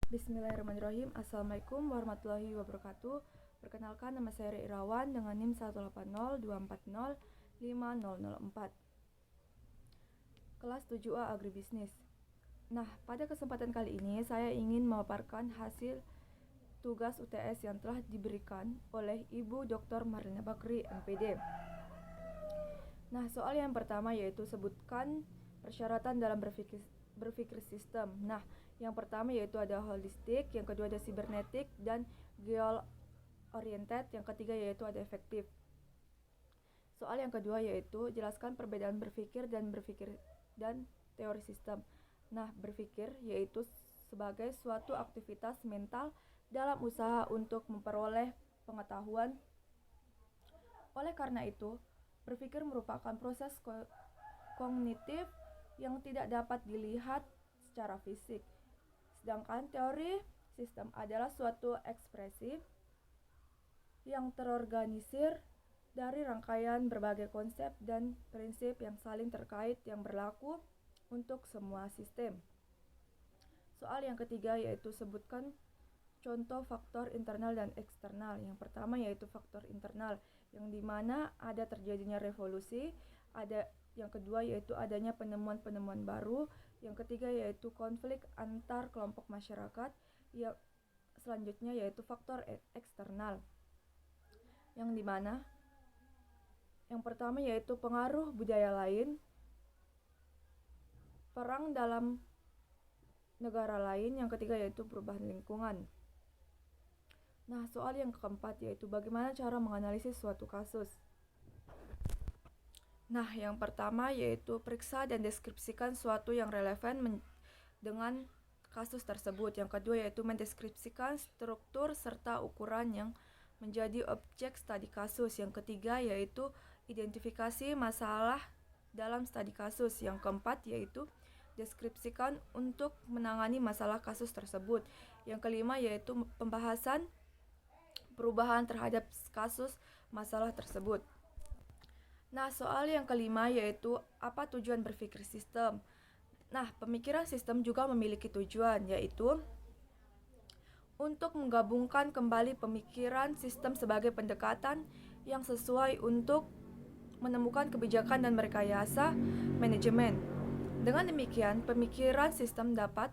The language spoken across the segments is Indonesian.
Bismillahirrahmanirrahim. Assalamualaikum warahmatullahi wabarakatuh. Perkenalkan, nama saya Ria Irawan dengan NIM 18028050004. Kelas 7A Agribisnis. Nah, pada kesempatan kali ini saya ingin memaparkan hasil tugas UTS yang telah diberikan oleh Ibu Dr. Marlina Bakri, MPD. Nah, soal yang pertama yaitu sebutkan persyaratan dalam berpikir sistem. Nah, yang pertama yaitu ada holistik, yang kedua ada cybernetic, dan goal oriented, yang ketiga yaitu ada efektif. Soal yang kedua yaitu jelaskan perbedaan berpikir dan teori sistem. Nah, berpikir yaitu sebagai suatu aktivitas mental dalam usaha untuk memperoleh pengetahuan. Oleh karena itu, berpikir merupakan proses kognitif yang tidak dapat dilihat secara fisik. Sedangkan teori sistem adalah suatu ekspresi yang terorganisir dari rangkaian berbagai konsep dan prinsip yang saling terkait yang berlaku untuk semua sistem. Soal yang ketiga yaitu sebutkan contoh faktor internal dan eksternal. Yang pertama yaitu faktor internal, yang dimana ada terjadinya revolusi, yang kedua yaitu adanya penemuan-penemuan baru, yang ketiga yaitu konflik antar kelompok masyarakat, yang selanjutnya yaitu faktor eksternal, yang dimana yang pertama yaitu pengaruh budaya lain, perang dalam negara lain, yang ketiga yaitu perubahan lingkungan. Nah, soal yang keempat yaitu bagaimana cara menganalisis suatu kasus. Nah, yang pertama yaitu periksa dan deskripsikan suatu yang relevan dengan kasus tersebut. Yang kedua yaitu mendeskripsikan struktur serta ukuran yang menjadi objek studi kasus. Yang ketiga yaitu identifikasi masalah dalam studi kasus. Yang keempat yaitu deskripsikan untuk menangani masalah kasus tersebut. Yang kelima yaitu pembahasan perubahan terhadap kasus masalah tersebut. Nah, soal yang kelima yaitu apa tujuan berpikir sistem. Nah, pemikiran sistem juga memiliki tujuan, yaitu untuk menggabungkan kembali pemikiran sistem sebagai pendekatan yang sesuai untuk menemukan kebijakan dan merekayasa manajemen. Dengan demikian, pemikiran sistem dapat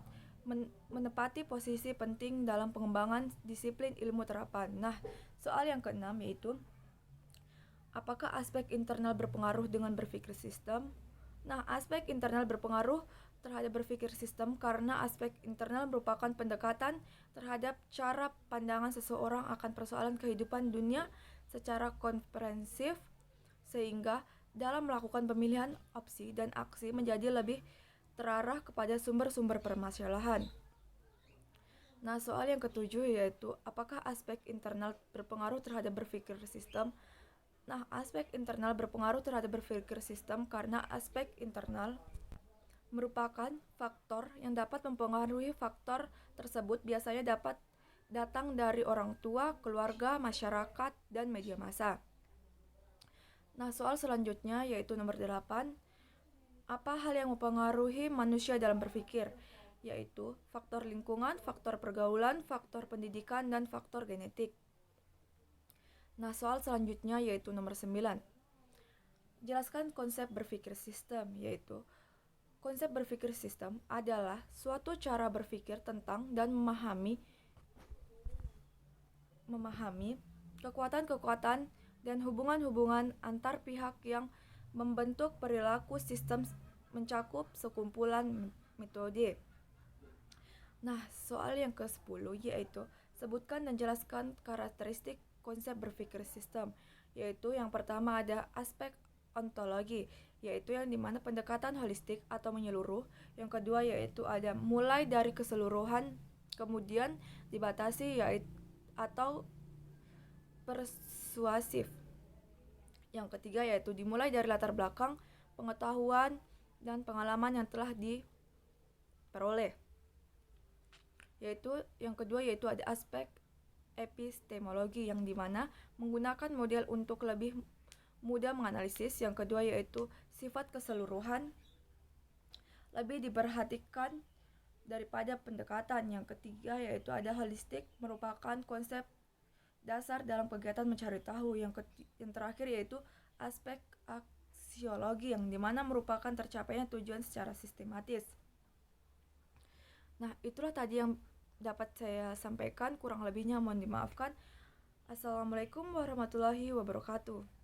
menepati posisi penting dalam pengembangan disiplin ilmu terapan. Nah, soal yang keenam yaitu apakah aspek internal berpengaruh dengan berpikir sistem? Nah, aspek internal berpengaruh terhadap berpikir sistem karena aspek internal merupakan pendekatan terhadap cara pandangan seseorang akan persoalan kehidupan dunia secara komprehensif, sehingga dalam melakukan pemilihan opsi dan aksi menjadi lebih terarah kepada sumber-sumber permasalahan. Nah, soal yang ketujuh yaitu apakah aspek internal berpengaruh terhadap berpikir sistem? Nah, aspek internal berpengaruh terhadap berpikir sistem karena aspek internal merupakan faktor yang dapat mempengaruhi faktor tersebut, biasanya dapat datang dari orang tua, keluarga, masyarakat, dan media massa. Nah, soal selanjutnya yaitu nomor 8. Apa hal yang mempengaruhi manusia dalam berpikir? Yaitu faktor lingkungan, faktor pergaulan, faktor pendidikan, dan faktor genetik. Nah, soal selanjutnya yaitu nomor 9. Jelaskan konsep berpikir sistem, yaitu konsep berpikir sistem adalah suatu cara berpikir tentang dan memahami kekuatan-kekuatan dan hubungan-hubungan antar pihak yang membentuk perilaku sistem, mencakup sekumpulan metode. Nah, soal yang ke-10 yaitu sebutkan dan jelaskan karakteristik konsep berpikir sistem, yaitu yang pertama ada aspek ontologi, yaitu yang dimana pendekatan holistik atau menyeluruh. Yang kedua yaitu ada mulai dari keseluruhan, kemudian dibatasi yaitu atau persuasif. Yang ketiga yaitu dimulai dari latar belakang, pengetahuan, dan pengalaman yang telah diperoleh. Yaitu yang kedua yaitu ada aspek epistemologi, yang dimana menggunakan model untuk lebih mudah menganalisis. Yang kedua yaitu sifat keseluruhan, lebih diperhatikan daripada pendekatan. Yang ketiga yaitu ada holistik, merupakan konsep dasar dalam kegiatan mencari tahu. Yang terakhir yaitu aspek aksiologi, yang dimana merupakan tercapainya tujuan secara sistematis. Nah, itulah tadi yang dapat saya sampaikan, kurang lebihnya mohon dimaafkan. Assalamualaikum warahmatullahi wabarakatuh.